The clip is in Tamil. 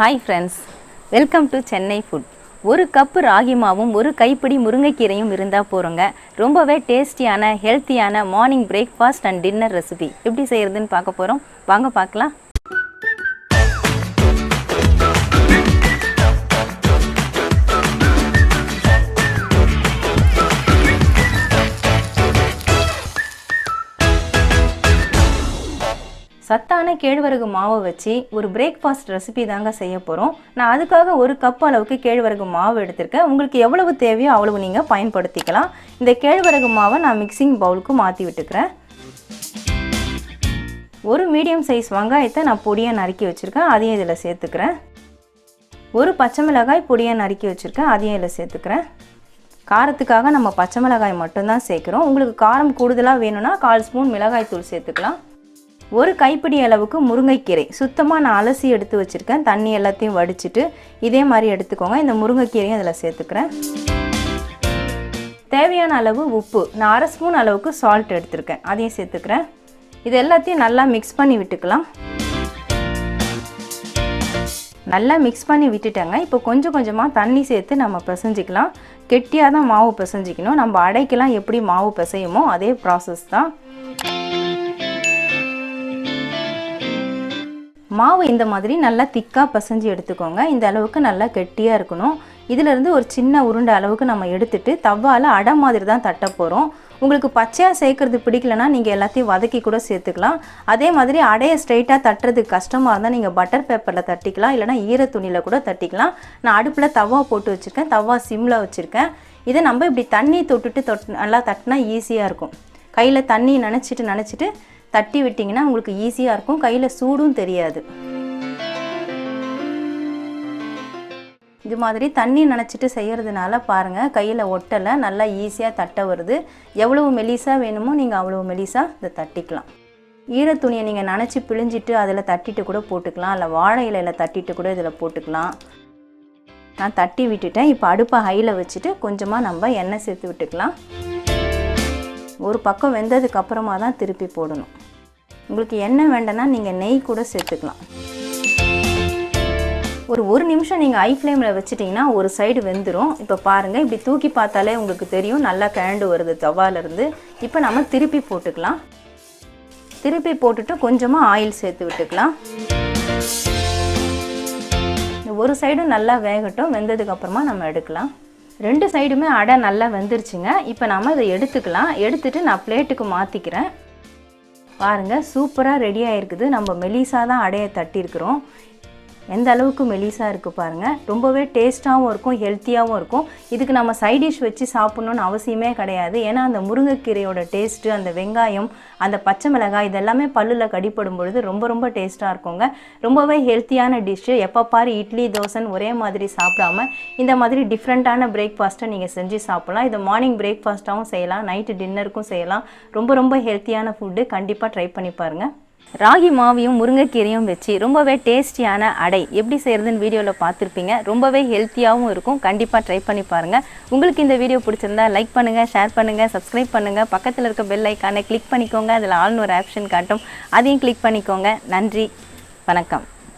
Hi friends, welcome to Chennai food. ஒரு கப் ராகி மாவும் ஒரு கைப்பிடி முருங்கைக்கீரையும் இருந்தா போறங்க. ரொம்பவே டேஸ்டியான ஹெல்த்தியான morning breakfast and dinner recipe எப்படி செய்யறதுன்னு பார்க்க போறோம். வாங்க பார்க்கலாம். சத்தான கேழ்வரகு மாவை வச்சு ஒரு பிரேக்ஃபாஸ்ட் ரெசிபி தாங்க செய்ய போகிறோம். நான் அதுக்காக ஒரு கப் அளவுக்கு கேழ்வரகு மாவு எடுத்திருக்கேன். உங்களுக்கு எவ்வளவு தேவையோ அவ்வளவு நீங்கள் பயன்படுத்திக்கலாம். இந்த கேழ்வரகு மாவை நான் மிக்சிங் பவுலுக்கு மாற்றி விட்டுக்கிறேன். ஒரு மீடியம் சைஸ் வெங்காயத்தை நான் பொடியாக நறுக்கி வச்சுருக்கேன், அதையும் இதில் சேர்த்துக்கிறேன். ஒரு பச்சை மிளகாய் பொடியாக நறுக்கி வச்சுருக்கேன், அதையும் இதில் சேர்த்துக்கிறேன். காரத்துக்காக நம்ம பச்சை மிளகாய் மட்டும்தான் சேர்க்குறோம். உங்களுக்கு காரம் கூடுதலாக வேணும்னா 1/4 ஸ்பூன் மிளகாய் தூள் சேர்த்துக்கலாம். ஒரு கைப்பிடி அளவுக்கு முருங்கைக்கீரை சுத்தமாக நான் அலசி எடுத்து வச்சுருக்கேன். தண்ணி எல்லாத்தையும் வடிச்சிட்டு இதே மாதிரி எடுத்துக்கோங்க. இந்த முருங்கைக்கீரையும் அதில் சேர்த்துக்கிறேன். தேவையான அளவு உப்பு, நான் 1/2 ஸ்பூன் அளவுக்கு சால்ட் எடுத்துருக்கேன், அதையும் சேர்த்துக்கிறேன். இது எல்லாத்தையும் நல்லா மிக்ஸ் பண்ணி விட்டுக்கலாம். நல்லா மிக்ஸ் பண்ணி விட்டுட்டேங்க. இப்போ கொஞ்சம் கொஞ்சமாக தண்ணி சேர்த்து நம்ம பிசைஞ்சிக்கலாம். கெட்டியாக தான் மாவு பிசைஞ்சிக்கணும். நம்ம அடைக்கெல்லாம் எப்படி மாவு பிசையுமோ அதே ப்ராசஸ் தான். மாவு இந்த மாதிரி நல்லா திக்காக பிசைஞ்சு எடுத்துக்கோங்க. இந்த அளவுக்கு நல்லா கெட்டியாக இருக்கணும். இதிலிருந்து ஒரு சின்ன உருண்டை அளவுக்கு நம்ம எடுத்துட்டு தவாவில் அடை மாதிரி தான் தட்ட போகிறோம். உங்களுக்கு பச்சையாக சேர்க்கறது பிடிக்கலனா நீங்கள் எல்லாத்தையும் வதக்கி கூட சேர்த்துக்கலாம். அதே மாதிரி அடையை ஸ்ட்ரைட்டாக தட்டுறதுக்கு கஷ்டமாக இருந்தால் நீங்கள் பட்டர் பேப்பரில் தட்டிக்கலாம், இல்லைனா ஈர துணியில் கூட தட்டிக்கலாம். நான் அடுப்பில் தவா போட்டு வச்சுருக்கேன், தவா சிம்மில் வச்சுருக்கேன். இதை நம்ம இப்படி தண்ணி தொட்டுட்டு நல்லா தட்டினா ஈஸியாக இருக்கும். கையில் தண்ணி நினச்சிட்டு தட்டி விட்டிங்கன்னா உங்களுக்கு ஈஸியாக இருக்கும். கையில் சூடும் தெரியாது. இது மாதிரி தண்ணி நினச்சிட்டு செய்கிறதுனால பாருங்கள் கையில் ஒட்டலை, நல்லா ஈஸியாக தட்ட வருது. எவ்வளவு மெலிசாக வேணுமோ நீங்கள் அவ்வளோ மெலிசாக இதை தட்டிக்கலாம். ஈர துணியை நீங்கள் நினச்சி பிழிஞ்சிட்டு அதில் தட்டிட்டு கூட போட்டுக்கலாம், இல்லை வாழை இலையில் தட்டிட்டு கூட இதில் போட்டுக்கலாம். நான் தட்டி விட்டுட்டேன். இப்போ அடுப்பை ஹையில் வச்சுட்டு கொஞ்சமாக நம்ம எண்ணெய் சேர்த்து விட்டுக்கலாம். ஒரு பக்கம் வெந்ததுக்கு அப்புறமா தான் திருப்பி போடணும். உங்களுக்கு எண்ணெய் வேண்டாம்னா நீங்கள் நெய் கூட சேர்த்துக்கலாம். ஒரு நிமிஷம் நீங்கள் ஹை ஃப்ளேமில் வச்சுட்டிங்கன்னா ஒரு சைடு வெந்துடும். இப்போ பாருங்கள், இப்படி தூக்கி பார்த்தாலே உங்களுக்கு தெரியும் நல்லா கிழண்டு வருது தவாலேருந்து. இப்போ நம்ம திருப்பி போட்டுக்கலாம். திருப்பி போட்டுட்டு கொஞ்சமாக ஆயில் சேர்த்து விட்டுக்கலாம். ஒரு சைடும் நல்லா வேகட்டும். வெந்ததுக்கப்புறமா நம்ம எடுக்கலாம். 2 சைடுமே அடை நல்லா வெந்துருச்சுங்க. இப்போ நம்ம இதை எடுத்துக்கலாம். எடுத்துட்டு நான் பிளேட்டுக்கு மாற்றிக்கிறேன். பாருங்கள், சூப்பராக ரெடி ஆகிருக்குது. நம்ம மெலிசாக தான் அடையை தட்டியிருக்கிறோம். எந்த அளவுக்கு மெலிசாக இருக்குது பாருங்கள். ரொம்பவே டேஸ்ட்டாகவும் இருக்கும், ஹெல்த்தியாகவும் இருக்கும். இதுக்கு நம்ம சைட் டிஷ் வச்சு சாப்பிட்ணுன்னு அவசியமே கிடையாது. ஏன்னா அந்த முருங்கைக்கீரையோட டேஸ்ட்டு, அந்த வெங்காயம், அந்த பச்சை மிளகாய் இதெல்லாமே பல்லில் கடிப்படும் பொழுது ரொம்ப டேஸ்ட்டாக இருக்குங்க. ரொம்பவே ஹெல்த்தியான டிஷ்ஷு. எப்போ பாரு இட்லி தோசைன்னு ஒரே மாதிரி சாப்பிடாம இந்த மாதிரி டிஃப்ரெண்ட்டான பிரேக்ஃபாஸ்ட்டை நீங்கள் செஞ்சு சாப்பிட்லாம். இதை மார்னிங் பிரேக்ஃபாஸ்ட்டாகவும் செய்யலாம், நைட்டு டின்னருக்கும் செய்யலாம். ரொம்ப ஹெல்த்தியான ஃபுட்டு. கண்டிப்பாக ட்ரை பண்ணி பாருங்கள். ராகி மாவையும் முருங்கைக்கீரையும் வச்சு ரொம்பவே டேஸ்டியான அடை எப்படி செய்கிறதுன்னு வீடியோவில் பார்த்துருப்பீங்க. ரொம்பவே ஹெல்த்தியாகவும் இருக்கும். கண்டிப்பாக ட்ரை பண்ணி பாருங்கள். உங்களுக்கு இந்த வீடியோ பிடிச்சிருந்தா லைக் பண்ணுங்கள், ஷேர் பண்ணுங்கள், சப்ஸ்கிரைப் பண்ணுங்கள். பக்கத்தில் இருக்க பெல் ஐக்கானை கிளிக் பண்ணிக்கோங்க. அதில் ஆல்னு ஒரு ஆப்ஷன் காட்டும், அதையும் கிளிக் பண்ணிக்கோங்க. நன்றி, வணக்கம்.